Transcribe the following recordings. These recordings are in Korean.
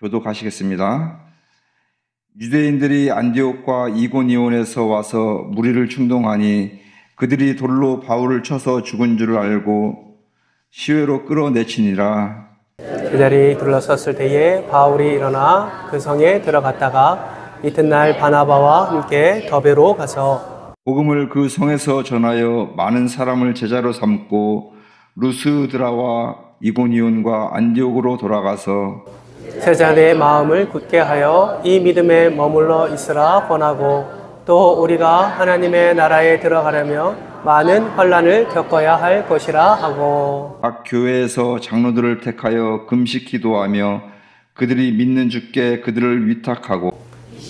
교독하시겠습니다. 유대인들이 안디옥과 이고니온에서 와서 무리를 충동하니 그들이 돌로 바울을 쳐서 죽은 줄 알고 시외로 끌어내치니라. 그들이 둘러섰을 때에 바울이 일어나 그 성에 들어갔다가 이튿날 바나바와 함께 더베로 가서 복음을 그 성에서 전하여 많은 사람을 제자로 삼고 루스드라와 이고니온과 안디옥으로 돌아가서 제자들의 마음을 굳게 하여 이 믿음에 머물러 있으라 권하고 또 우리가 하나님의 나라에 들어가려면 많은 환난을 겪어야 할 것이라 하고 각 교회에서 장로들을 택하여 금식 기도하며 그들이 믿는 주께 그들을 위탁하고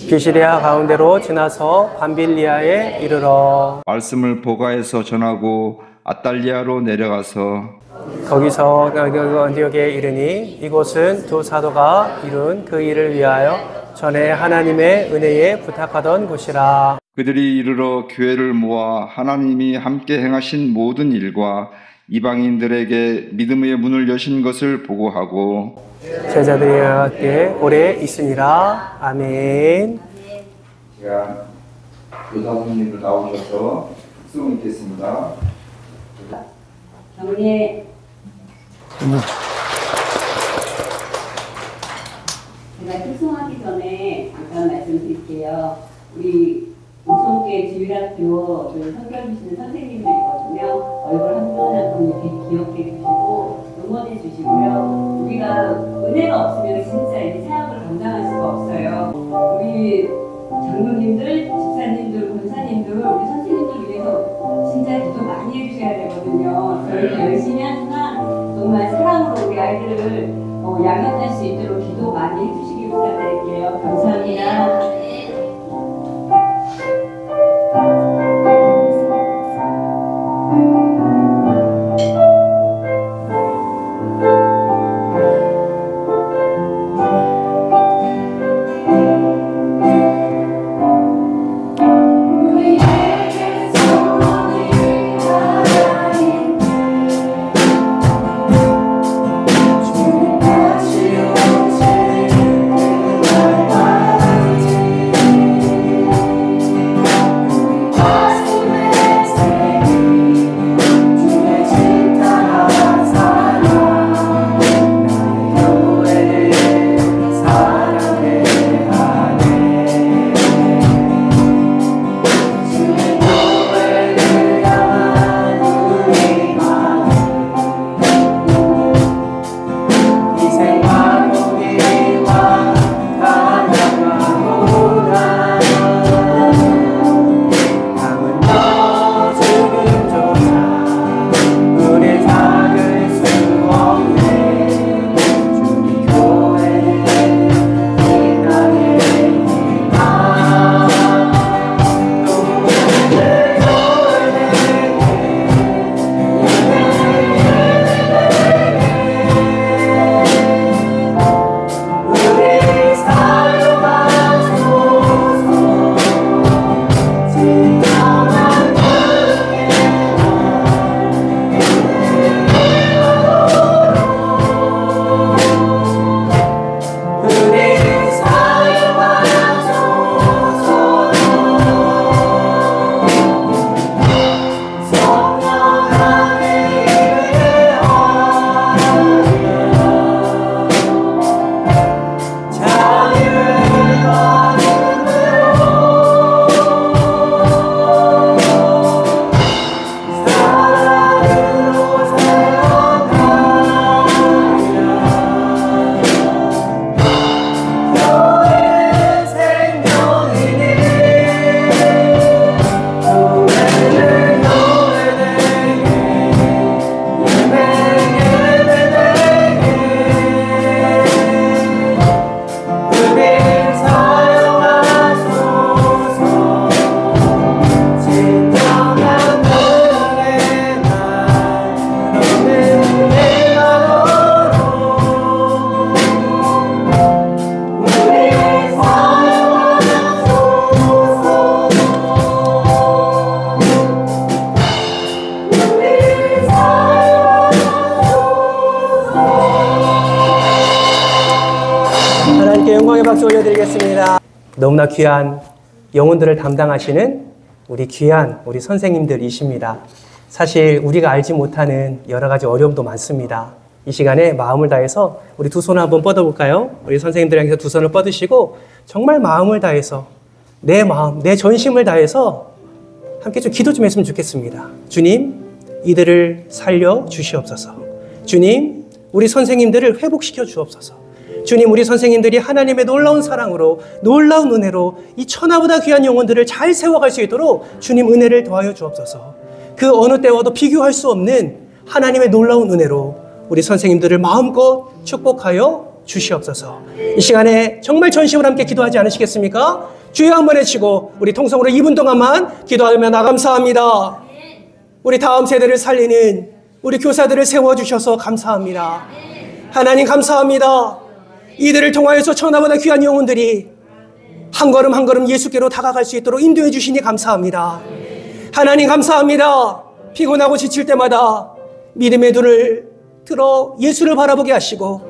비시리아 가운데로 지나서 밤빌리아에 이르러 말씀을 보가에서 전하고 아달리아로 내려가서 거기서 안디옥에 이르니 이곳은 두 사도가 이룬 그 일을 위하여 전에 하나님의 은혜에 부탁하던 곳이라. 그들이 이르러 교회를 모아 하나님이 함께 행하신 모든 일과 이방인들에게 믿음의 문을 여신 것을 보고하고 제자들이 함께 오래 있으니라. 아멘. 제가 교사님들 나오셔서 수고 있겠습니다. 경례. 제가 특송하기 전에 잠깐 말씀드릴게요. 우리 우성교회 주일학교 선교 주시는 선생님들이거든요. 얼굴 한 분 한 분 이렇게 기억해 주시고 응원해 주시고요. 우리가 은혜가 없으면 진짜 이 사역을 감당할 수가 없어요. 우리 장로님들, 집사님들, 권사님들, 우리 선생님들 위해서 진짜 기도 많이 해주셔야 되거든요. 저희가 열심히 하지만 정말 사랑으로 우리 아이들을 양육할 수 있도록 기도 많이 해주시길 부탁드릴게요. 감사합니다. 박수 올려드리겠습니다. 너무나 귀한 영혼들을 담당하시는 우리 선생님들이십니다. 사실 우리가 알지 못하는 여러 가지 어려움도 많습니다. 이 시간에 마음을 다해서 우리 두 손을 한번 뻗어볼까요? 우리 선생님들에게서 두 손을 뻗으시고 정말 마음을 다해서 내 마음, 내 전심을 다해서 함께 좀 기도 좀 했으면 좋겠습니다. 주님, 이들을 살려 주시옵소서. 주님, 우리 선생님들을 회복시켜 주옵소서. 주님, 우리 선생님들이 하나님의 놀라운 사랑으로, 놀라운 은혜로 이 천하보다 귀한 영혼들을 잘 세워갈 수 있도록 주님 은혜를 더하여 주옵소서. 그 어느 때와도 비교할 수 없는 하나님의 놀라운 은혜로 우리 선생님들을 마음껏 축복하여 주시옵소서. 이 시간에 정말 전심으로 함께 기도하지 않으시겠습니까? 주여 한번 외치고 우리 통성으로 2분 동안만 기도하며 감사합니다. 우리 다음 세대를 살리는 우리 교사들을 세워주셔서 감사합니다. 하나님 감사합니다. 이들을 통하여서 천하보다 귀한 영혼들이 한 걸음 한 걸음 예수께로 다가갈 수 있도록 인도해 주시니 감사합니다. 하나님 감사합니다. 피곤하고 지칠 때마다 믿음의 눈을 들어 예수를 바라보게 하시고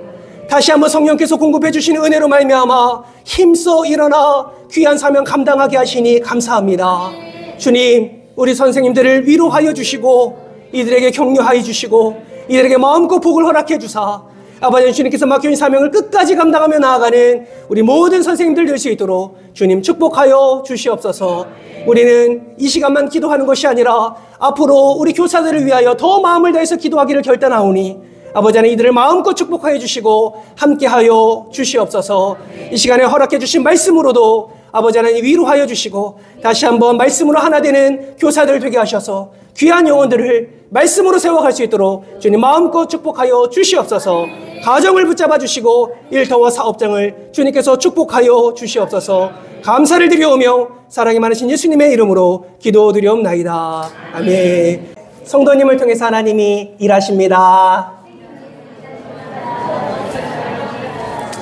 다시 한번 성령께서 공급해 주시는 은혜로 말미암아 힘써 일어나 귀한 사명 감당하게 하시니 감사합니다. 주님, 우리 선생님들을 위로하여 주시고 이들에게 격려하여 주시고 이들에게 마음껏 복을 허락해 주사 아버지 주님께서 맡겨진 사명을 끝까지 감당하며 나아가는 우리 모든 선생님들 될 수 있도록 주님 축복하여 주시옵소서. 우리는 이 시간만 기도하는 것이 아니라 앞으로 우리 교사들을 위하여 더 마음을 다해서 기도하기를 결단하오니 아버지 하나님 이들을 마음껏 축복하여 주시고 함께하여 주시옵소서. 이 시간에 허락해 주신 말씀으로도 아버지 하나님 위로하여 주시고 다시 한번 말씀으로 하나 되는 교사들 되게 하셔서 귀한 영혼들을 말씀으로 세워갈 수 있도록 주님 마음껏 축복하여 주시옵소서. 가정을 붙잡아 주시고 일터와 사업장을 주님께서 축복하여 주시옵소서. 감사를 드려오며 사랑이 많으신 예수님의 이름으로 기도드리옵나이다. 아멘. 성도님을 통해서 하나님이 일하십니다.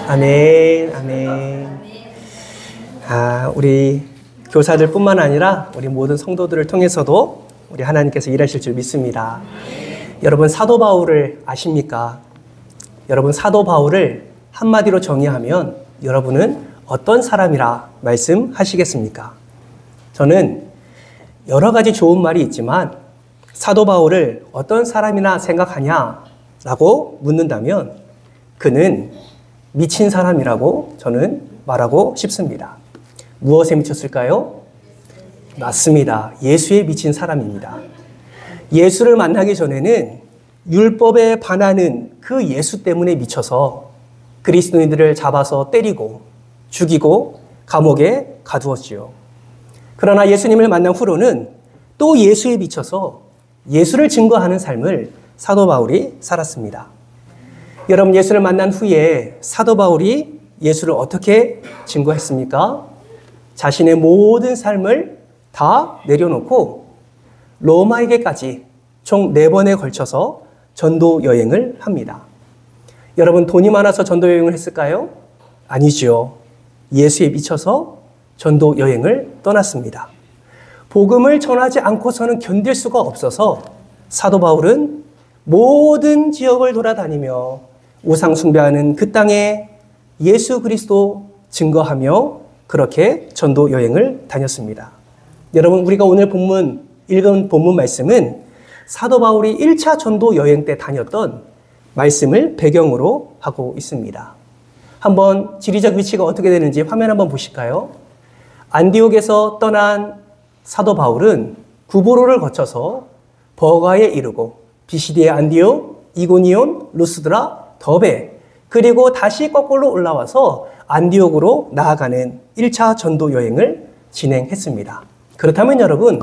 아멘. 아멘. 우리 교사들뿐만 아니라 우리 모든 성도들을 통해서도 우리 하나님께서 일하실 줄 믿습니다. 여러분 사도 바울을 아십니까? 여러분 사도 바울을 한마디로 정의하면 여러분은 어떤 사람이라 말씀하시겠습니까? 저는 여러 가지 좋은 말이 있지만 사도 바울을 어떤 사람이나 생각하냐라고 묻는다면 그는 미친 사람이라고 저는 말하고 싶습니다. 무엇에 미쳤을까요? 맞습니다. 예수에 미친 사람입니다. 예수를 만나기 전에는 율법에 반하는 그 예수 때문에 미쳐서 그리스도인들을 잡아서 때리고 죽이고 감옥에 가두었지요. 그러나 예수님을 만난 후로는 또 예수에 미쳐서 예수를 증거하는 삶을 사도 바울이 살았습니다. 여러분 예수를 만난 후에 사도 바울이 예수를 어떻게 증거했습니까? 자신의 모든 삶을 다 내려놓고 로마에게까지 총 4번에 걸쳐서 전도 여행을 합니다. 여러분 돈이 많아서 전도 여행을 했을까요? 아니죠. 예수에 미쳐서 전도 여행을 떠났습니다. 복음을 전하지 않고서는 견딜 수가 없어서 사도 바울은 모든 지역을 돌아다니며 우상 숭배하는 그 땅에 예수 그리스도 증거하며 그렇게 전도 여행을 다녔습니다. 여러분 우리가 오늘 읽은 본문 말씀은 사도 바울이 1차 전도 여행 때 다녔던 말씀을 배경으로 하고 있습니다. 한번 지리적 위치가 어떻게 되는지 화면 한번 보실까요? 안디옥에서 떠난 사도 바울은 구보로를 거쳐서 버가에 이르고 비시디의 안디옥, 이고니온, 루스드라, 더베 그리고 다시 거꾸로 올라와서 안디옥으로 나아가는 1차 전도 여행을 진행했습니다. 그렇다면 여러분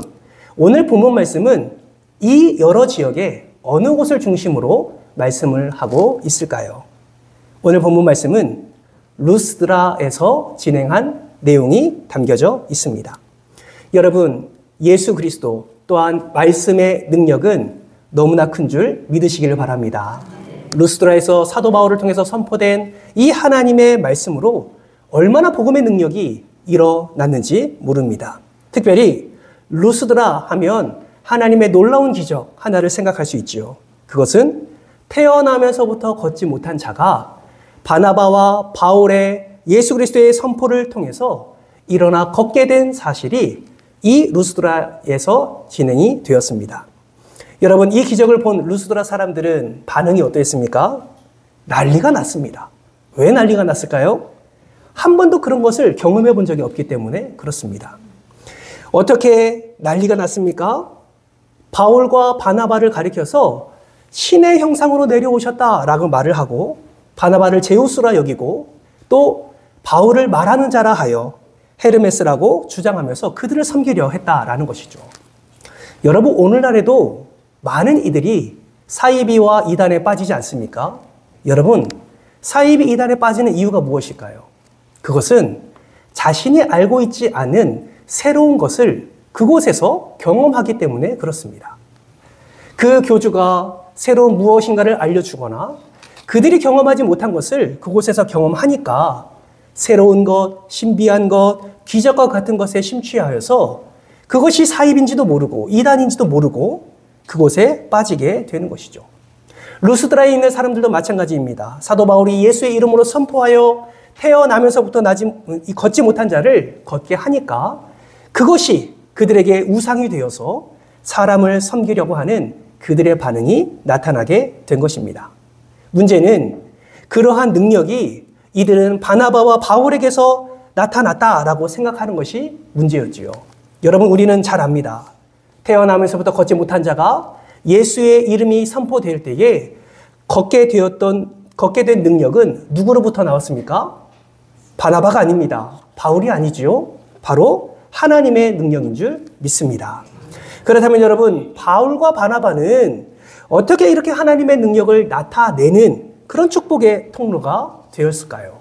오늘 본문 말씀은 이 여러 지역에 어느 곳을 중심으로 말씀을 하고 있을까요? 오늘 본문 말씀은 루스드라에서 진행한 내용이 담겨져 있습니다. 여러분 예수 그리스도 또한 말씀의 능력은 너무나 큰 줄 믿으시기를 바랍니다. 루스드라에서 사도 바울을 통해서 선포된 이 하나님의 말씀으로 얼마나 복음의 능력이 일어났는지 모릅니다. 특별히 루스드라 하면 하나님의 놀라운 기적 하나를 생각할 수 있지요. 그것은 태어나면서부터 걷지 못한 자가 바나바와 바울의 예수 그리스도의 선포를 통해서 일어나 걷게 된 사실이 이 루스드라에서 진행이 되었습니다. 여러분, 이 기적을 본 루스드라 사람들은 반응이 어떠했습니까? 난리가 났습니다. 왜 난리가 났을까요? 한 번도 그런 것을 경험해 본 적이 없기 때문에 그렇습니다. 어떻게 난리가 났습니까? 바울과 바나바를 가리켜서 신의 형상으로 내려오셨다라고 말을 하고, 바나바를 제우스라 여기고, 또 바울을 말하는 자라 하여 헤르메스라고 주장하면서 그들을 섬기려 했다라는 것이죠. 여러분, 오늘날에도 많은 이들이 사이비와 이단에 빠지지 않습니까? 여러분, 사이비 이단에 빠지는 이유가 무엇일까요? 그것은 자신이 알고 있지 않은 새로운 것을 그곳에서 경험하기 때문에 그렇습니다. 그 교주가 새로운 무엇인가를 알려주거나 그들이 경험하지 못한 것을 그곳에서 경험하니까 새로운 것, 신비한 것, 기적과 같은 것에 심취하여서 그것이 사입인지도 모르고 이단인지도 모르고 그곳에 빠지게 되는 것이죠. 루스드라에 있는 사람들도 마찬가지입니다. 사도 바울이 예수의 이름으로 선포하여 태어나면서부터 걷지 못한 자를 걷게 하니까 그것이 그들에게 우상이 되어서 사람을 섬기려고 하는 그들의 반응이 나타나게 된 것입니다. 문제는 그러한 능력이 이들은 바나바와 바울에게서 나타났다라고 생각하는 것이 문제였지요. 여러분, 우리는 잘 압니다. 태어나면서부터 걷지 못한 자가 예수의 이름이 선포될 때에 걷게 된 능력은 누구로부터 나왔습니까? 바나바가 아닙니다. 바울이 아니지요. 바로 하나님의 능력인 줄 믿습니다. 그렇다면 여러분, 바울과 바나바는 어떻게 이렇게 하나님의 능력을 나타내는 그런 축복의 통로가 되었을까요?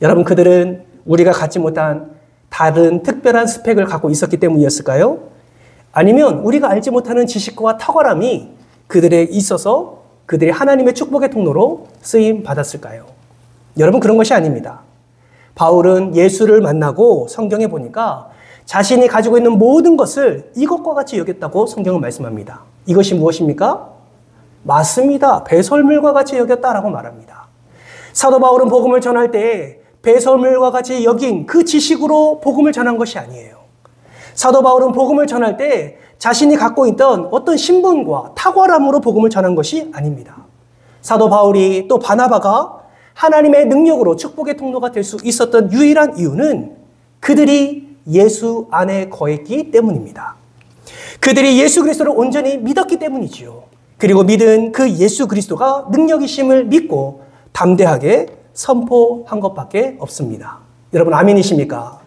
여러분, 그들은 우리가 갖지 못한 다른 특별한 스펙을 갖고 있었기 때문이었을까요? 아니면 우리가 알지 못하는 지식과 탁월함이 그들에 있어서 그들이 하나님의 축복의 통로로 쓰임 받았을까요? 여러분, 그런 것이 아닙니다. 바울은 예수를 만나고 성경에 보니까 자신이 가지고 있는 모든 것을 이것과 같이 여겼다고 성경은 말씀합니다. 이것이 무엇입니까? 맞습니다. 배설물과 같이 여겼다라고 말합니다. 사도 바울은 복음을 전할 때 배설물과 같이 여긴 그 지식으로 복음을 전한 것이 아니에요. 사도 바울은 복음을 전할 때 자신이 갖고 있던 어떤 신분과 탁월함으로 복음을 전한 것이 아닙니다. 사도 바울이 또 바나바가 하나님의 능력으로 축복의 통로가 될 수 있었던 유일한 이유는 그들이 예수 안에 거했기 때문입니다. 그들이 예수 그리스도를 온전히 믿었기 때문이지요. 그리고 믿은 그 예수 그리스도가 능력이심을 믿고 담대하게 선포한 것밖에 없습니다. 여러분, 아멘이십니까?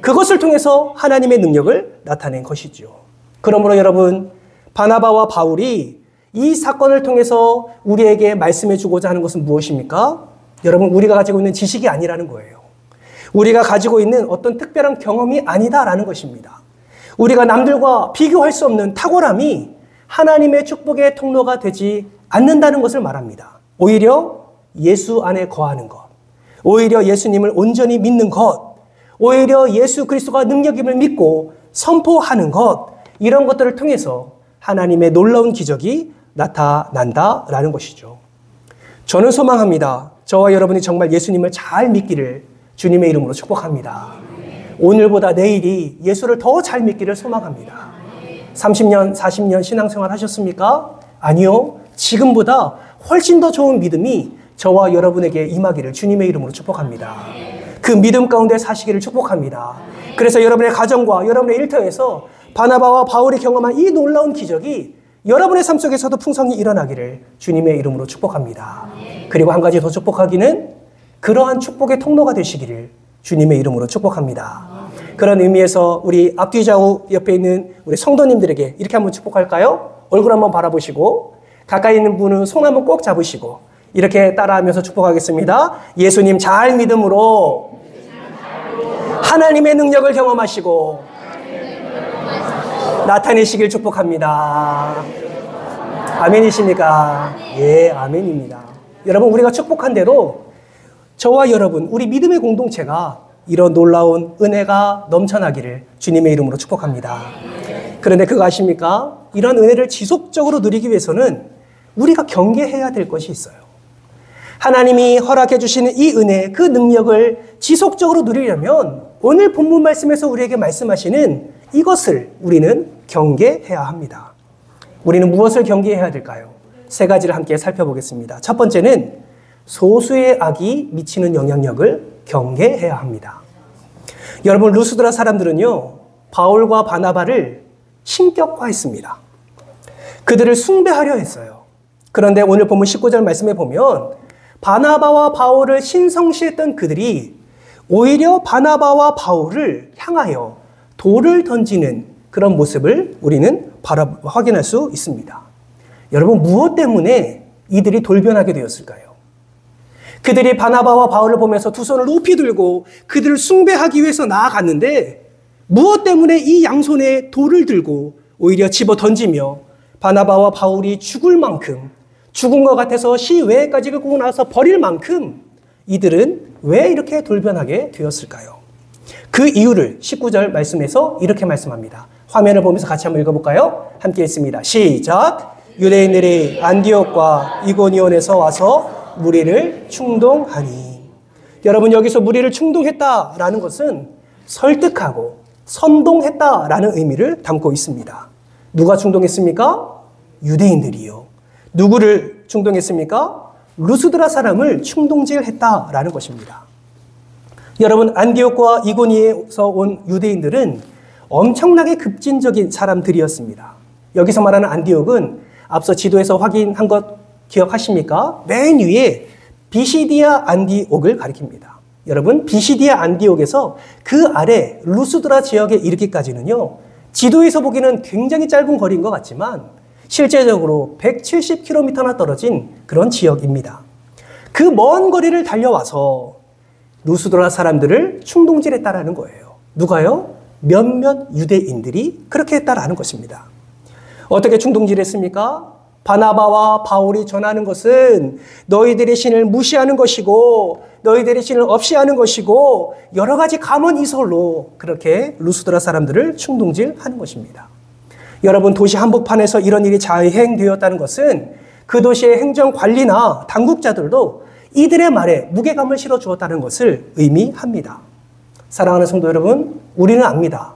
그것을 통해서 하나님의 능력을 나타낸 것이죠. 그러므로 여러분, 바나바와 바울이 이 사건을 통해서 우리에게 말씀해 주고자 하는 것은 무엇입니까? 여러분, 우리가 가지고 있는 지식이 아니라는 거예요. 우리가 가지고 있는 어떤 특별한 경험이 아니다라는 것입니다. 우리가 남들과 비교할 수 없는 탁월함이 하나님의 축복의 통로가 되지 않는다는 것을 말합니다. 오히려 예수 안에 거하는 것, 오히려 예수님을 온전히 믿는 것, 오히려 예수 그리스도가 능력임을 믿고 선포하는 것, 이런 것들을 통해서 하나님의 놀라운 기적이 나타난다라는 것이죠. 저는 소망합니다. 저와 여러분이 정말 예수님을 잘 믿기를 주님의 이름으로 축복합니다. 오늘보다 내일이 예수를 더 잘 믿기를 소망합니다. 30년, 40년 신앙생활 하셨습니까? 아니요. 지금보다 훨씬 더 좋은 믿음이 저와 여러분에게 임하기를 주님의 이름으로 축복합니다. 그 믿음 가운데 사시기를 축복합니다. 그래서 여러분의 가정과 여러분의 일터에서 바나바와 바울이 경험한 이 놀라운 기적이 여러분의 삶 속에서도 풍성히 일어나기를 주님의 이름으로 축복합니다. 그리고 한 가지 더 축복하기는 그러한 축복의 통로가 되시기를 주님의 이름으로 축복합니다. 그런 의미에서 우리 앞뒤 좌우 옆에 있는 우리 성도님들에게 이렇게 한번 축복할까요? 얼굴 한번 바라보시고 가까이 있는 분은 손 한번 꼭 잡으시고 이렇게 따라하면서 축복하겠습니다. 예수님 잘 믿음으로 하나님의 능력을 경험하시고 나타내시길 축복합니다. 아멘이십니까? 예, 아멘입니다. 여러분, 우리가 축복한 대로 저와 여러분, 우리 믿음의 공동체가 이런 놀라운 은혜가 넘쳐나기를 주님의 이름으로 축복합니다. 그런데 그거 아십니까? 이런 은혜를 지속적으로 누리기 위해서는 우리가 경계해야 될 것이 있어요. 하나님이 허락해 주시는 이 은혜, 그 능력을 지속적으로 누리려면 오늘 본문 말씀에서 우리에게 말씀하시는 이것을 우리는 경계해야 합니다. 우리는 무엇을 경계해야 될까요? 세 가지를 함께 살펴보겠습니다. 첫 번째는 소수의 악이 미치는 영향력을 경계해야 합니다. 여러분, 루스드라 사람들은요, 바울과 바나바를 신격화했습니다. 그들을 숭배하려 했어요. 그런데 오늘 본문 19절 말씀에 보면 바나바와 바울을 신성시했던 그들이 오히려 바나바와 바울을 향하여 돌을 던지는 그런 모습을 우리는 확인할 수 있습니다. 여러분, 무엇 때문에 이들이 돌변하게 되었을까요? 그들이 바나바와 바울을 보면서 두 손을 높이 들고 그들을 숭배하기 위해서 나아갔는데 무엇 때문에 이 양손에 돌을 들고 오히려 집어 던지며 바나바와 바울이 죽을 만큼, 죽은 것 같아서 시외까지 끌고 나와서 버릴 만큼 이들은 왜 이렇게 돌변하게 되었을까요? 그 이유를 19절 말씀에서 이렇게 말씀합니다. 화면을 보면서 같이 한번 읽어볼까요? 함께 읽습니다. 시작! 유대인들이 안디옥과 이고니온에서 와서 무리를 충동하니. 여러분, 여기서 무리를 충동했다라는 것은 설득하고 선동했다라는 의미를 담고 있습니다. 누가 충동했습니까? 유대인들이요. 누구를 충동했습니까? 루스드라 사람을 충동질했다라는 것입니다. 여러분, 안디옥과 이고니에서 온 유대인들은 엄청나게 급진적인 사람들이었습니다. 여기서 말하는 안디옥은 앞서 지도에서 확인한 것 기억하십니까? 맨 위에 비시디아 안디옥을 가리킵니다. 여러분, 비시디아 안디옥에서 그 아래 루스드라 지역에 이르기까지는요, 지도에서 보기는 굉장히 짧은 거리인 것 같지만 실제적으로 170km나 떨어진 그런 지역입니다. 그 먼 거리를 달려와서 루스드라 사람들을 충동질했다라는 거예요. 누가요? 몇몇 유대인들이 그렇게 했다라는 것입니다. 어떻게 충동질했습니까? 바나바와 바울이 전하는 것은 너희들의 신을 무시하는 것이고 너희들의 신을 없이 하는 것이고 여러 가지 감언 이설로 그렇게 루스드라 사람들을 충동질하는 것입니다. 여러분, 도시 한복판에서 이런 일이 자행되었다는 것은 그 도시의 행정관리나 당국자들도 이들의 말에 무게감을 실어 주었다는 것을 의미합니다. 사랑하는 성도 여러분, 우리는 압니다.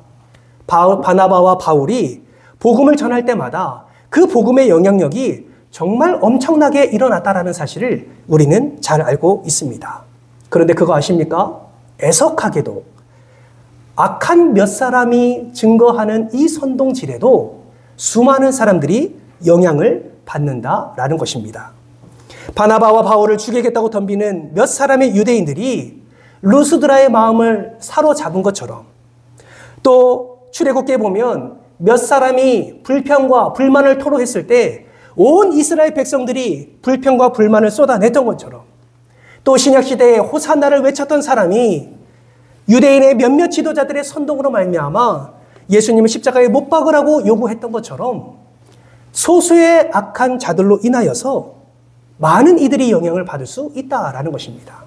바나바와 바울이 복음을 전할 때마다 그 복음의 영향력이 정말 엄청나게 일어났다는 사실을 우리는 잘 알고 있습니다. 그런데 그거 아십니까? 애석하게도 악한 몇 사람이 증거하는 이 선동질에도 수많은 사람들이 영향을 받는다라는 것입니다. 바나바와 바울을 죽이겠다고 덤비는 몇 사람의 유대인들이 루스드라의 마음을 사로잡은 것처럼, 또 출애굽기에 보면 몇 사람이 불평과 불만을 토로했을 때 온 이스라엘 백성들이 불평과 불만을 쏟아냈던 것처럼, 또 신약시대에 호산나를 외쳤던 사람이 유대인의 몇몇 지도자들의 선동으로 말미암아 예수님을 십자가에 못 박으라고 요구했던 것처럼 소수의 악한 자들로 인하여서 많은 이들이 영향을 받을 수 있다라는 것입니다.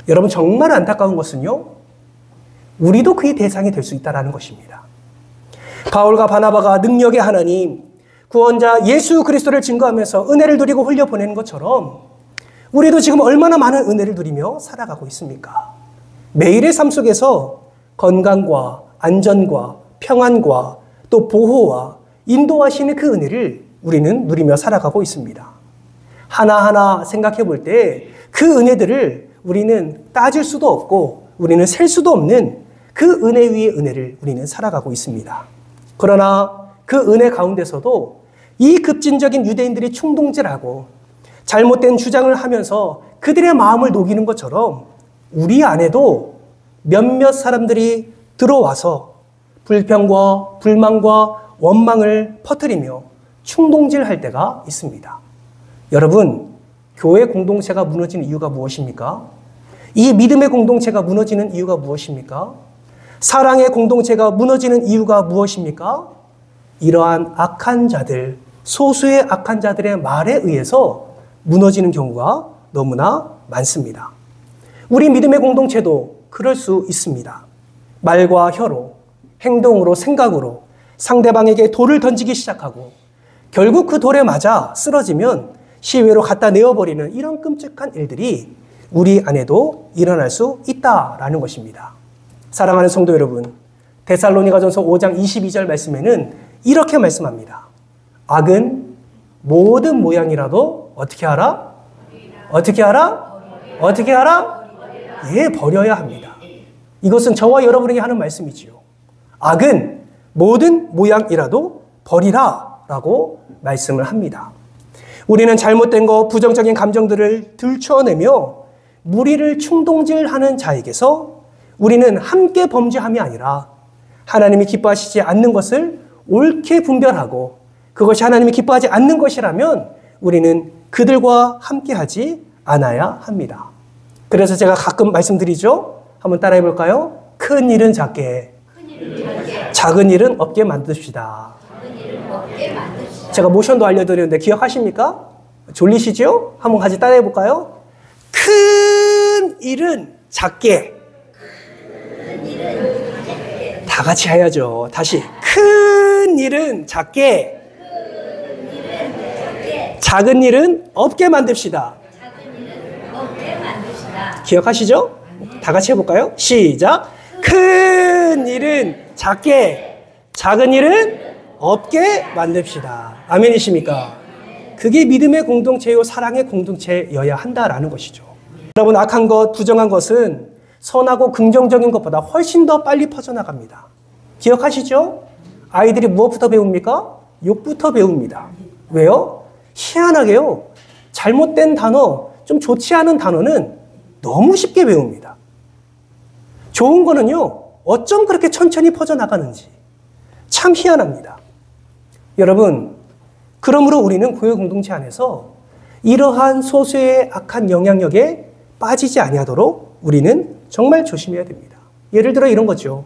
여러분, 정말 안타까운 것은요, 우리도 그의 대상이 될 수 있다라는 것입니다. 바울과 바나바가 능력의 하나님, 구원자 예수 그리스도를 증거하면서 은혜를 누리고 흘려보내는 것처럼 우리도 지금 얼마나 많은 은혜를 누리며 살아가고 있습니까? 매일의 삶 속에서 건강과 안전과 평안과 또 보호와 인도하시는 그 은혜를 우리는 누리며 살아가고 있습니다. 하나하나 생각해 볼 때 그 은혜들을 우리는 따질 수도 없고 우리는 셀 수도 없는 그 은혜 위의 은혜를 우리는 살아가고 있습니다. 그러나 그 은혜 가운데서도 이 급진적인 유대인들이 충동질하고 잘못된 주장을 하면서 그들의 마음을 녹이는 것처럼 우리 안에도 몇몇 사람들이 들어와서 불평과 불만과 원망을 퍼뜨리며 충동질할 때가 있습니다. 여러분, 교회 공동체가 무너지는 이유가 무엇입니까? 이 믿음의 공동체가 무너지는 이유가 무엇입니까? 사랑의 공동체가 무너지는 이유가 무엇입니까? 이러한 악한 자들, 소수의 악한 자들의 말에 의해서 무너지는 경우가 너무나 많습니다. 우리 믿음의 공동체도 그럴 수 있습니다. 말과 혀로, 행동으로, 생각으로 상대방에게 돌을 던지기 시작하고 결국 그 돌에 맞아 쓰러지면 시외로 갖다 내어버리는 이런 끔찍한 일들이 우리 안에도 일어날 수 있다라는 것입니다. 사랑하는 성도 여러분, 데살로니가전서 5장 22절 말씀에는 이렇게 말씀합니다. 악은 모든 모양이라도 어떻게 하라? 어떻게 하라? 어떻게 하라? 예, 버려야 합니다. 이것은 저와 여러분에게 하는 말씀이지요. 악은 모든 모양이라도 버리라 라고 말씀을 합니다. 우리는 잘못된 것, 부정적인 감정들을 들춰내며 무리를 충동질하는 자에게서 우리는 함께 범죄함이 아니라 하나님이 기뻐하시지 않는 것을 옳게 분별하고 그것이 하나님이 기뻐하지 않는 것이라면 우리는 그들과 함께하지 않아야 합니다. 그래서 제가 가끔 말씀드리죠. 한번 따라해 볼까요? 큰 일은 작게, 작은 일은 없게 만듭시다. 제가 모션도 알려드렸는데 기억하십니까? 졸리시죠? 한번 같이 따라해 볼까요? 큰 일은 작게. 다 같이 해야죠. 다시. 큰 일은 작게. 작은 일은 없게 만듭시다. 기억하시죠? 다 같이 해볼까요? 시작. 큰 일은 작게, 작은 일은 없게 만듭시다. 아멘이십니까? 그게 믿음의 공동체요, 사랑의 공동체여야 한다라는 것이죠. 여러분, 악한 것, 부정한 것은 선하고 긍정적인 것보다 훨씬 더 빨리 퍼져나갑니다. 기억하시죠? 아이들이 무엇부터 배웁니까? 욕부터 배웁니다. 왜요? 희한하게요. 잘못된 단어, 좀 좋지 않은 단어는 너무 쉽게 배웁니다. 좋은 거는요, 어쩜 그렇게 천천히 퍼져나가는지 참 희한합니다. 여러분, 그러므로 우리는 교회 공동체 안에서 이러한 소수의 악한 영향력에 빠지지 아니하도록 우리는 정말 조심해야 됩니다. 예를 들어 이런 거죠.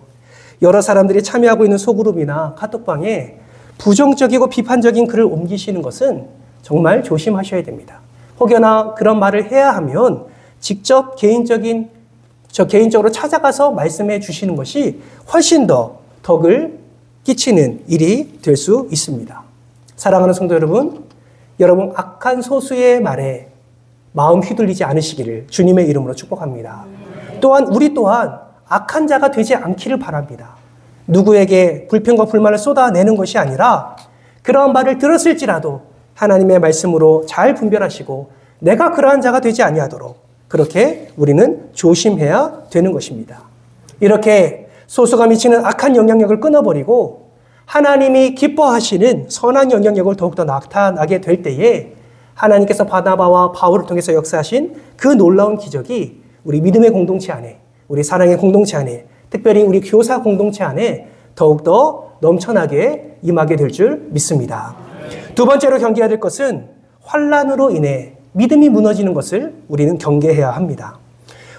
여러 사람들이 참여하고 있는 소그룹이나 카톡방에 부정적이고 비판적인 글을 옮기시는 것은 정말 조심하셔야 됩니다. 혹여나 그런 말을 해야 하면 직접 개인적으로 찾아가서 말씀해 주시는 것이 훨씬 더 덕을 끼치는 일이 될 수 있습니다. 사랑하는 성도 여러분, 여러분 악한 소수의 말에 마음 휘둘리지 않으시기를 주님의 이름으로 축복합니다. 또한 우리 또한 악한 자가 되지 않기를 바랍니다. 누구에게 불평과 불만을 쏟아내는 것이 아니라 그러한 말을 들었을지라도 하나님의 말씀으로 잘 분별하시고 내가 그러한 자가 되지 아니하도록 그렇게 우리는 조심해야 되는 것입니다. 이렇게 소수가 미치는 악한 영향력을 끊어버리고 하나님이 기뻐하시는 선한 영향력을 더욱더 나타나게 될 때에 하나님께서 바나바와 바울을 통해서 역사하신 그 놀라운 기적이 우리 믿음의 공동체 안에, 우리 사랑의 공동체 안에, 특별히 우리 교사 공동체 안에 더욱더 넘쳐나게 임하게 될 줄 믿습니다. 두 번째로 경계해야 될 것은 환난으로 인해 믿음이 무너지는 것을 우리는 경계해야 합니다.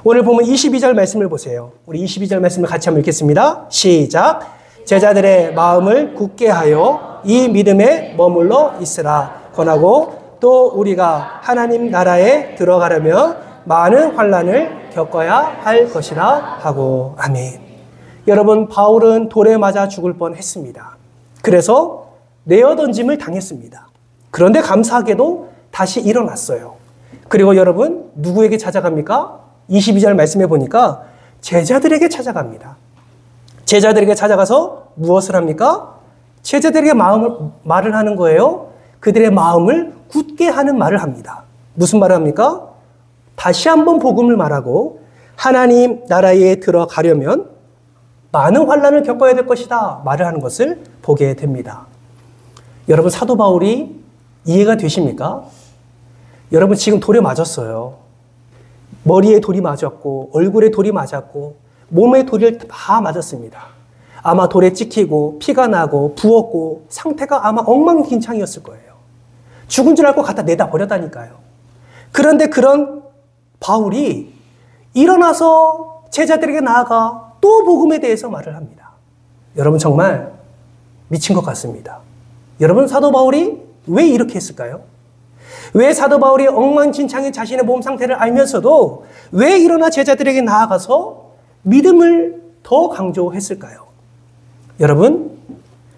오늘 보면 22절 말씀을 보세요. 우리 22절 말씀을 같이 한번 읽겠습니다. 시작. 제자들의 마음을 굳게 하여 이 믿음에 머물러 있으라 권하고 또 우리가 하나님 나라에 들어가려면 많은 환난을 겪어야 할 것이라 하고. 아멘. 여러분, 바울은 돌에 맞아 죽을 뻔했습니다. 그래서 내어던짐을 당했습니다. 그런데 감사하게도 다시 일어났어요. 그리고 여러분, 누구에게 찾아갑니까? 22절 말씀해 보니까 제자들에게 찾아갑니다. 제자들에게 찾아가서 무엇을 합니까? 제자들에게 말을 하는 거예요. 그들의 마음을 굳게 하는 말을 합니다. 무슨 말을 합니까? 다시 한번 복음을 말하고 하나님 나라에 들어가려면 많은 환난을 겪어야 될 것이다 말을 하는 것을 보게 됩니다. 여러분, 사도 바울이 이해가 되십니까? 여러분, 지금 돌에 맞았어요. 머리에 돌이 맞았고 얼굴에 돌이 맞았고 몸에 돌을 다 맞았습니다. 아마 돌에 찍히고 피가 나고 부었고 상태가 아마 엉망진창이었을 거예요. 죽은 줄 알고 갖다 내다 버렸다니까요. 그런데 그런 바울이 일어나서 제자들에게 나아가 또 복음에 대해서 말을 합니다. 여러분, 정말 미친 것 같습니다. 여러분, 사도 바울이 왜 이렇게 했을까요? 왜 사도 바울이 엉망진창인 자신의 몸 상태를 알면서도 왜 일어나 제자들에게 나아가서 믿음을 더 강조했을까요? 여러분,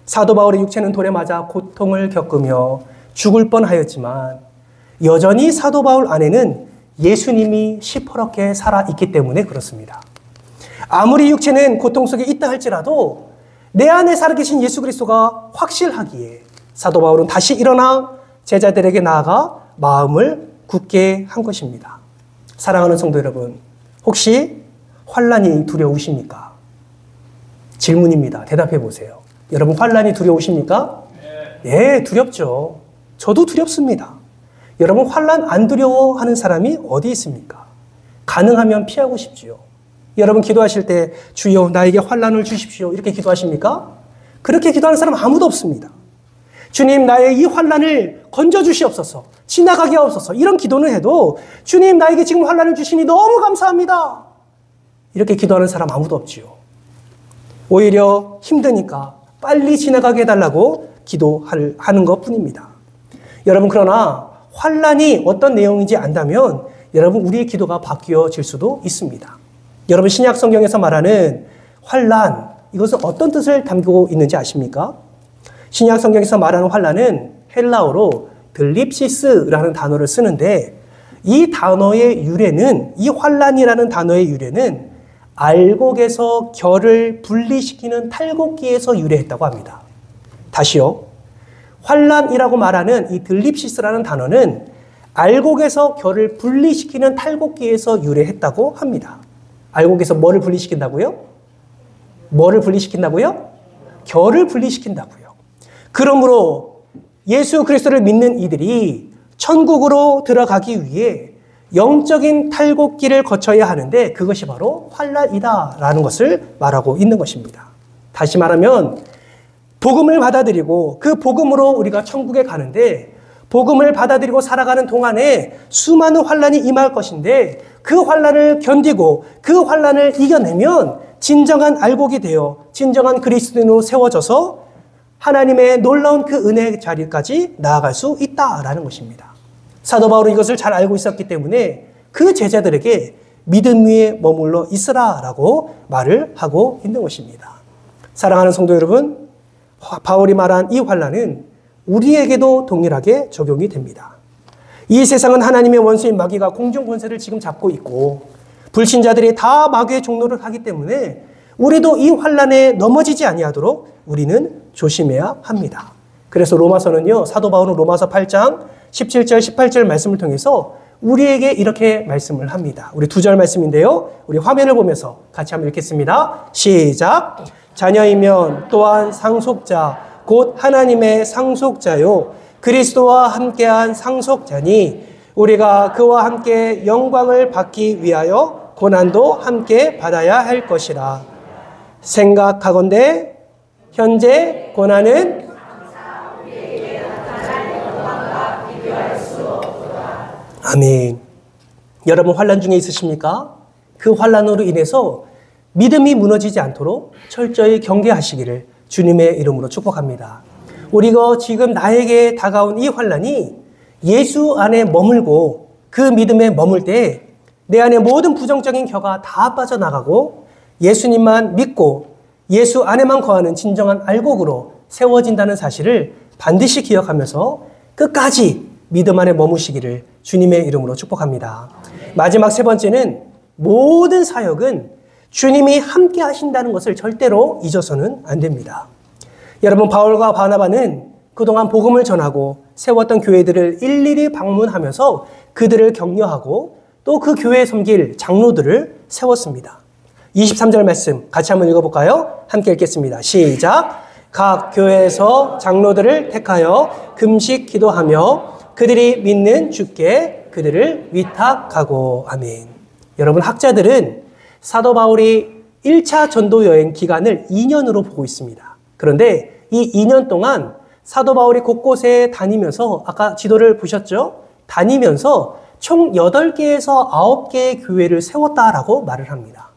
사도 바울의 육체는 돌에 맞아 고통을 겪으며 죽을 뻔하였지만 여전히 사도 바울 안에는 예수님이 시퍼렇게 살아있기 때문에 그렇습니다. 아무리 육체는 고통 속에 있다 할지라도 내 안에 살아계신 예수 그리스도가 확실하기에 사도 바울은 다시 일어나 제자들에게 나아가 마음을 굳게 한 것입니다. 사랑하는 성도 여러분, 혹시 환난이 두려우십니까? 질문입니다. 대답해 보세요. 여러분 환난이 두려우십니까? 네, 두렵죠. 저도 두렵습니다. 여러분 환난 안 두려워하는 사람이 어디 있습니까? 가능하면 피하고 싶지요. 여러분 기도하실 때 주여 나에게 환난을 주십시오 이렇게 기도하십니까? 그렇게 기도하는 사람 아무도 없습니다. 주님 나의 이 환난을 건져주시옵소서, 지나가게 하옵소서, 이런 기도는 해도 주님 나에게 지금 환난을 주시니 너무 감사합니다 이렇게 기도하는 사람 아무도 없지요. 오히려 힘드니까 빨리 지나가게 해달라고 기도하는 것뿐입니다. 여러분 그러나 환난이 어떤 내용인지 안다면 여러분 우리의 기도가 바뀌어질 수도 있습니다. 여러분 신약 성경에서 말하는 환난, 이것은 어떤 뜻을 담고 있는지 아십니까? 신약 성경에서 말하는 환난은 헬라어로 들립시스라는 단어를 쓰는데 이 단어의 유래는, 이 환난이라는 단어의 유래는 알곡에서 결을 분리시키는 탈곡기에서 유래했다고 합니다. 다시요. 환난이라고 말하는 이 들립시스라는 단어는 알곡에서 결을 분리시키는 탈곡기에서 유래했다고 합니다. 알곡에서 뭐를 분리시킨다고요? 뭐를 분리시킨다고요? 결을 분리시킨다고요. 그러므로 예수 그리스도를 믿는 이들이 천국으로 들어가기 위해 영적인 탈곡기를 거쳐야 하는데 그것이 바로 환난이다라는 것을 말하고 있는 것입니다. 다시 말하면 복음을 받아들이고 그 복음으로 우리가 천국에 가는데 복음을 받아들이고 살아가는 동안에 수많은 환난이 임할 것인데 그 환난을 견디고 그 환난을 이겨내면 진정한 알곡이 되어 진정한 그리스도인으로 세워져서 하나님의 놀라운 그 은혜의 자리까지 나아갈 수 있다라는 것입니다. 사도 바울은 이것을 잘 알고 있었기 때문에 그 제자들에게 믿음 위에 머물러 있으라라고 말을 하고 있는 것입니다. 사랑하는 성도 여러분, 바울이 말한 이 환난은 우리에게도 동일하게 적용이 됩니다. 이 세상은 하나님의 원수인 마귀가 공중 권세를 지금 잡고 있고 불신자들이 다 마귀의 종노를 하기 때문에 우리도 이 환난에 넘어지지 아니하도록 우리는 조심해야 합니다. 그래서 로마서는요, 사도 바울은 로마서 8장 17절 18절 말씀을 통해서 우리에게 이렇게 말씀을 합니다. 우리 2절 말씀인데요. 우리 화면을 보면서 같이 한번 읽겠습니다. 시작. 자녀이면 또한 상속자 곧 하나님의 상속자요 그리스도와 함께한 상속자니 우리가 그와 함께 영광을 받기 위하여 고난도 함께 받아야 할 것이라. 생각하건대 현재 고난은 아멘. 여러분 환난 중에 있으십니까? 그 환난으로 인해서 믿음이 무너지지 않도록 철저히 경계하시기를 주님의 이름으로 축복합니다. 우리가 지금 나에게 다가온 이 환난이 예수 안에 머물고 그 믿음에 머물 때 내 안에 모든 부정적인 겨가 다 빠져나가고 예수님만 믿고 예수 안에만 거하는 진정한 알곡으로 세워진다는 사실을 반드시 기억하면서 끝까지 믿음 안에 머무시기를 주님의 이름으로 축복합니다. 마지막 세 번째는 모든 사역은 주님이 함께 하신다는 것을 절대로 잊어서는 안 됩니다. 여러분 바울과 바나바는 그동안 복음을 전하고 세웠던 교회들을 일일이 방문하면서 그들을 격려하고 또 그 교회에 섬길 장로들을 세웠습니다. 23절 말씀 같이 한번 읽어볼까요? 함께 읽겠습니다. 시작. 각 교회에서 장로들을 택하여 금식 기도하며 그들이 믿는 주께 그들을 위탁하고. 아멘. 여러분 학자들은 사도 바울이 1차 전도 여행 기간을 2년으로 보고 있습니다. 그런데 이 2년 동안 사도 바울이 곳곳에 다니면서 아까 지도를 보셨죠? 다니면서 총 8개에서 9개의 교회를 세웠다라고 말을 합니다.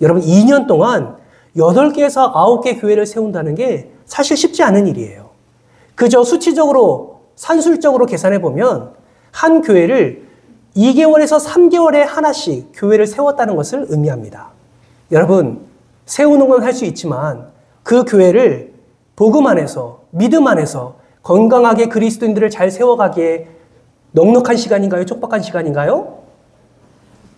여러분 2년 동안 8개에서 9개 교회를 세운다는 게 사실 쉽지 않은 일이에요. 그저 수치적으로 산술적으로 계산해 보면 한 교회를 2개월에서 3개월에 하나씩 교회를 세웠다는 것을 의미합니다. 여러분 세우는 건 할 수 있지만 그 교회를 복음 안에서 믿음 안에서 건강하게 그리스도인들을 잘 세워가기에 넉넉한 시간인가요? 촉박한 시간인가요?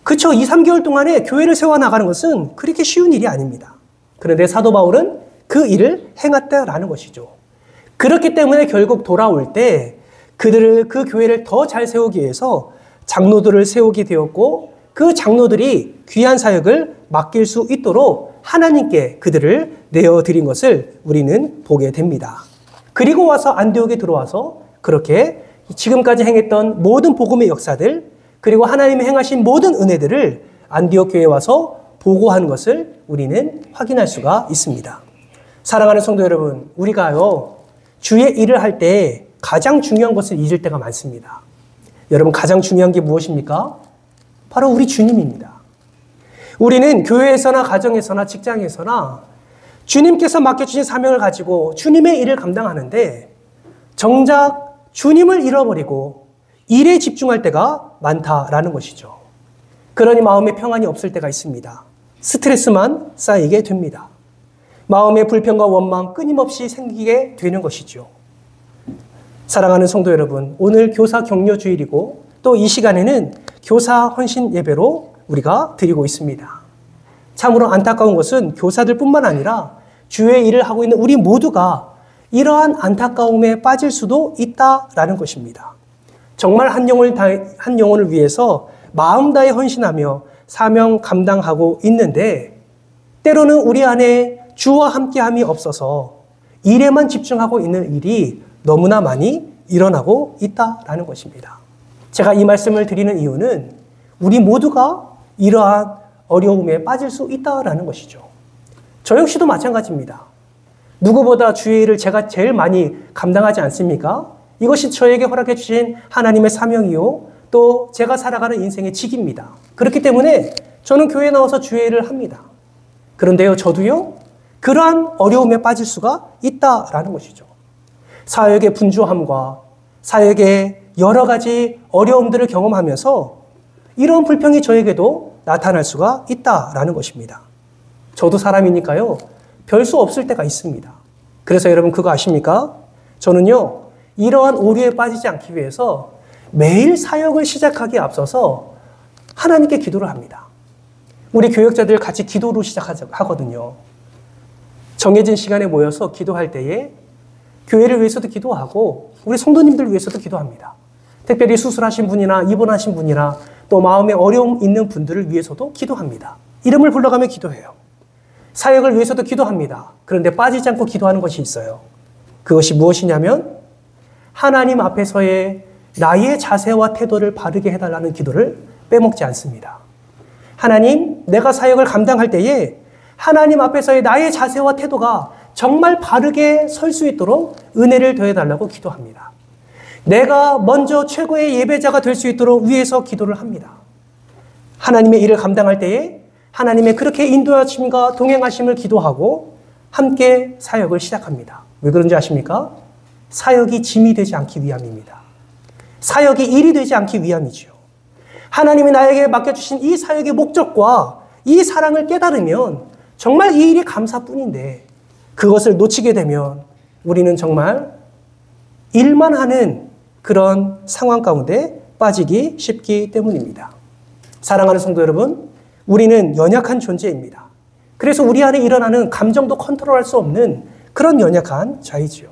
그쵸. 2, 3개월 동안에 교회를 세워나가는 것은 그렇게 쉬운 일이 아닙니다. 그런데 사도 바울은 그 일을 행했다라는 것이죠. 그렇기 때문에 결국 돌아올 때 그 교회를 더 잘 세우기 위해서 장로들을 세우게 되었고 그 장로들이 귀한 사역을 맡길 수 있도록 하나님께 그들을 내어드린 것을 우리는 보게 됩니다. 그리고 와서 안디옥에 들어와서 그렇게 지금까지 행했던 모든 복음의 역사들 그리고 하나님이 행하신 모든 은혜들을 안디옥 교회에 와서 보고하는 것을 우리는 확인할 수가 있습니다. 사랑하는 성도 여러분, 우리가요 주의 일을 할 때 가장 중요한 것을 잊을 때가 많습니다. 여러분, 가장 중요한 게 무엇입니까? 바로 우리 주님입니다. 우리는 교회에서나 가정에서나 직장에서나 주님께서 맡겨주신 사명을 가지고 주님의 일을 감당하는데 정작 주님을 잃어버리고 일에 집중할 때가 많다라는 것이죠. 그러니 마음에 평안이 없을 때가 있습니다. 스트레스만 쌓이게 됩니다. 마음의 불평과 원망 끊임없이 생기게 되는 것이죠. 사랑하는 성도 여러분, 오늘 교사 격려 주일이고 또 이 시간에는 교사 헌신 예배로 우리가 드리고 있습니다. 참으로 안타까운 것은 교사들뿐만 아니라 주의 일을 하고 있는 우리 모두가 이러한 안타까움에 빠질 수도 있다라는 것입니다. 정말 한 영혼을 위해서 마음 다해 헌신하며 사명 감당하고 있는데 때로는 우리 안에 주와 함께함이 없어서 일에만 집중하고 있는 일이 너무나 많이 일어나고 있다라는 것입니다. 제가 이 말씀을 드리는 이유는 우리 모두가 이러한 어려움에 빠질 수 있다라는 것이죠. 저 역시도 마찬가지입니다. 누구보다 주의 일을 제가 제일 많이 감당하지 않습니까? 이것이 저에게 허락해 주신 하나님의 사명이요. 또 제가 살아가는 인생의 직입니다. 그렇기 때문에 저는 교회에 나와서 주의 일을 합니다. 그런데요, 저도요, 그러한 어려움에 빠질 수가 있다라는 것이죠. 사역의 분주함과 사역의 여러 가지 어려움들을 경험하면서 이런 불평이 저에게도 나타날 수가 있다라는 것입니다. 저도 사람이니까요, 별 수 없을 때가 있습니다. 그래서 여러분 그거 아십니까? 저는요, 이러한 오류에 빠지지 않기 위해서 매일 사역을 시작하기에 앞서서 하나님께 기도를 합니다. 우리 교역자들 같이 기도로 시작하거든요. 정해진 시간에 모여서 기도할 때에 교회를 위해서도 기도하고 우리 성도님들 위해서도 기도합니다. 특별히 수술하신 분이나 입원하신 분이나 또 마음에 어려움 있는 분들을 위해서도 기도합니다. 이름을 불러가며 기도해요. 사역을 위해서도 기도합니다. 그런데 빠지지 않고 기도하는 것이 있어요. 그것이 무엇이냐면 하나님 앞에서의 나의 자세와 태도를 바르게 해달라는 기도를 빼먹지 않습니다. 하나님, 내가 사역을 감당할 때에 하나님 앞에서의 나의 자세와 태도가 정말 바르게 설 수 있도록 은혜를 더해달라고 기도합니다. 내가 먼저 최고의 예배자가 될 수 있도록 위해서 기도를 합니다. 하나님의 일을 감당할 때에 하나님의 그렇게 인도하심과 동행하심을 기도하고 함께 사역을 시작합니다. 왜 그런지 아십니까? 사역이 짐이 되지 않기 위함입니다. 사역이 일이 되지 않기 위함이죠. 하나님이 나에게 맡겨주신 이 사역의 목적과 이 사랑을 깨달으면 정말 이 일이 감사뿐인데 그것을 놓치게 되면 우리는 정말 일만 하는 그런 상황 가운데 빠지기 쉽기 때문입니다. 사랑하는 성도 여러분, 우리는 연약한 존재입니다. 그래서 우리 안에 일어나는 감정도 컨트롤할 수 없는 그런 연약한 자이지요.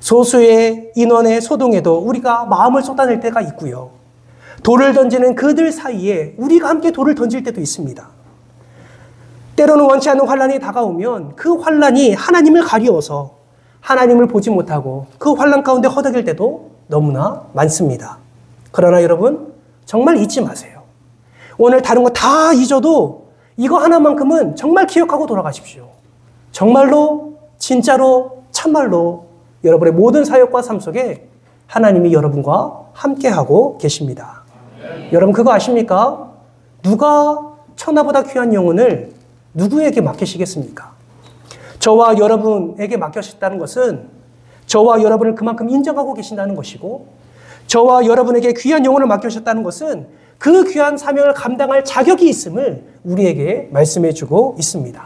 소수의 인원의 소동에도 우리가 마음을 쏟아낼 때가 있고요. 돌을 던지는 그들 사이에 우리가 함께 돌을 던질 때도 있습니다. 때로는 원치 않는 환란이 다가오면 그 환란이 하나님을 가리워서 하나님을 보지 못하고 그 환란 가운데 허덕일 때도 너무나 많습니다. 그러나 여러분, 정말 잊지 마세요. 오늘 다른 거 다 잊어도 이거 하나만큼은 정말 기억하고 돌아가십시오. 정말로, 진짜로, 참말로 여러분의 모든 사역과 삶 속에 하나님이 여러분과 함께하고 계십니다. 여러분 그거 아십니까? 누가 천하보다 귀한 영혼을 누구에게 맡기시겠습니까? 저와 여러분에게 맡겨셨다는 것은 저와 여러분을 그만큼 인정하고 계신다는 것이고 저와 여러분에게 귀한 영혼을 맡겨셨다는 것은 그 귀한 사명을 감당할 자격이 있음을 우리에게 말씀해 주고 있습니다.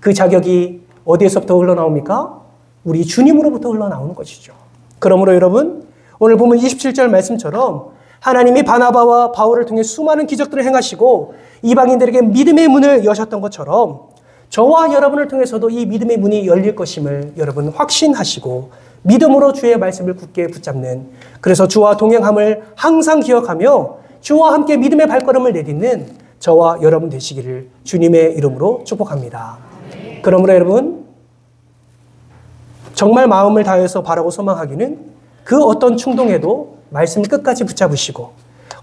그 자격이 어디에서부터 흘러나옵니까? 우리 주님으로부터 흘러나오는 것이죠. 그러므로 여러분, 오늘 보면 27절 말씀처럼 하나님이 바나바와 바울을 통해 수많은 기적들을 행하시고 이방인들에게 믿음의 문을 여셨던 것처럼 저와 여러분을 통해서도 이 믿음의 문이 열릴 것임을 여러분 확신하시고 믿음으로 주의 말씀을 굳게 붙잡는, 그래서 주와 동행함을 항상 기억하며 주와 함께 믿음의 발걸음을 내딛는 저와 여러분 되시기를 주님의 이름으로 축복합니다. 그러므로 여러분, 정말 마음을 다해서 바라고 소망하기는 그 어떤 충동에도 말씀을 끝까지 붙잡으시고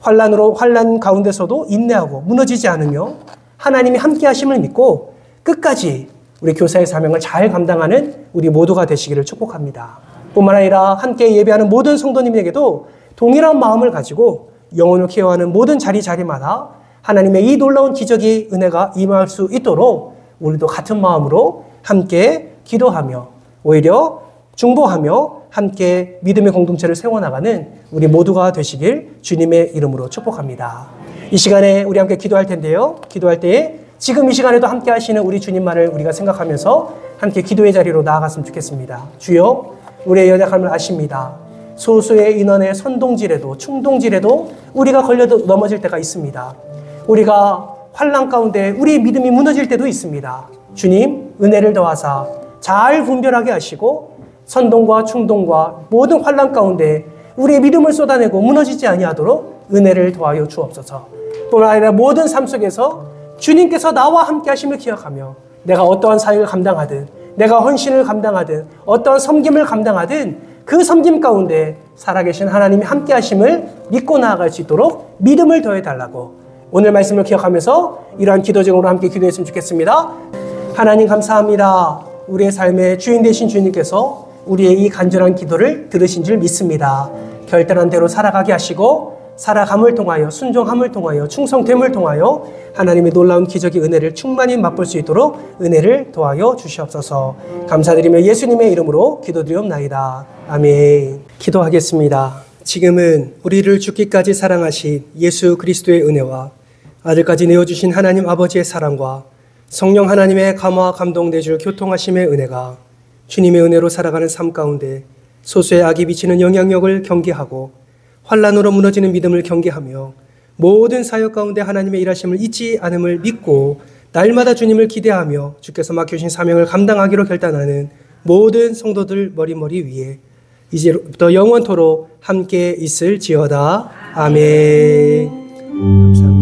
환난 가운데서도 인내하고 무너지지 않으며 하나님이 함께 하심을 믿고 끝까지 우리 교사의 사명을 잘 감당하는 우리 모두가 되시기를 축복합니다. 뿐만 아니라 함께 예배하는 모든 성도님에게도 동일한 마음을 가지고 영혼을 케어하는 모든 자리마다 하나님의 이 놀라운 기적이 은혜가 임할 수 있도록 우리도 같은 마음으로 함께 기도하며 오히려 중보하며 함께 믿음의 공동체를 세워나가는 우리 모두가 되시길 주님의 이름으로 축복합니다. 이 시간에 우리 함께 기도할 텐데요. 기도할 때에 지금 이 시간에도 함께 하시는 우리 주님만을 우리가 생각하면서 함께 기도의 자리로 나아갔으면 좋겠습니다. 주여, 우리의 연약함을 아십니다. 소수의 인원의 선동질에도 충동질에도 우리가 걸려 넘어질 때가 있습니다. 우리가 환난 가운데 우리의 믿음이 무너질 때도 있습니다. 주님, 은혜를 더하사 잘 분별하게 하시고 선동과 충동과 모든 환난 가운데 우리의 믿음을 쏟아내고 무너지지 아니하도록 은혜를 더하여 주옵소서. 뿐만 아니라 모든 삶 속에서 주님께서 나와 함께 하심을 기억하며 내가 어떠한 사역을 감당하든 내가 헌신을 감당하든 어떠한 섬김을 감당하든 그 섬김 가운데 살아계신 하나님이 함께 하심을 믿고 나아갈 수 있도록 믿음을 더해달라고 오늘 말씀을 기억하면서 이러한 기도 제목으로 함께 기도했으면 좋겠습니다. 하나님 감사합니다. 우리의 삶의 주인 되신 주님께서 우리의 이 간절한 기도를 들으신 줄 믿습니다. 결단한 대로 살아가게 하시고 살아감을 통하여 순종함을 통하여 충성됨을 통하여 하나님의 놀라운 기적의 은혜를 충만히 맛볼 수 있도록 은혜를 더하여 주시옵소서. 감사드리며 예수님의 이름으로 기도드리옵나이다. 아멘. 기도하겠습니다. 지금은 우리를 죽기까지 사랑하신 예수 그리스도의 은혜와 아들까지 내어주신 하나님 아버지의 사랑과 성령 하나님의 감화 감동 내줄 교통하심의 은혜가 주님의 은혜로 살아가는 삶 가운데 소수의 악이 비치는 영향력을 경계하고 환난으로 무너지는 믿음을 경계하며 모든 사역 가운데 하나님의 일하심을 잊지 않음을 믿고 날마다 주님을 기대하며 주께서 맡겨주신 사명을 감당하기로 결단하는 모든 성도들 머리 위에 이제부터 영원토록 함께 있을지어다. 아멘. 감사합니다.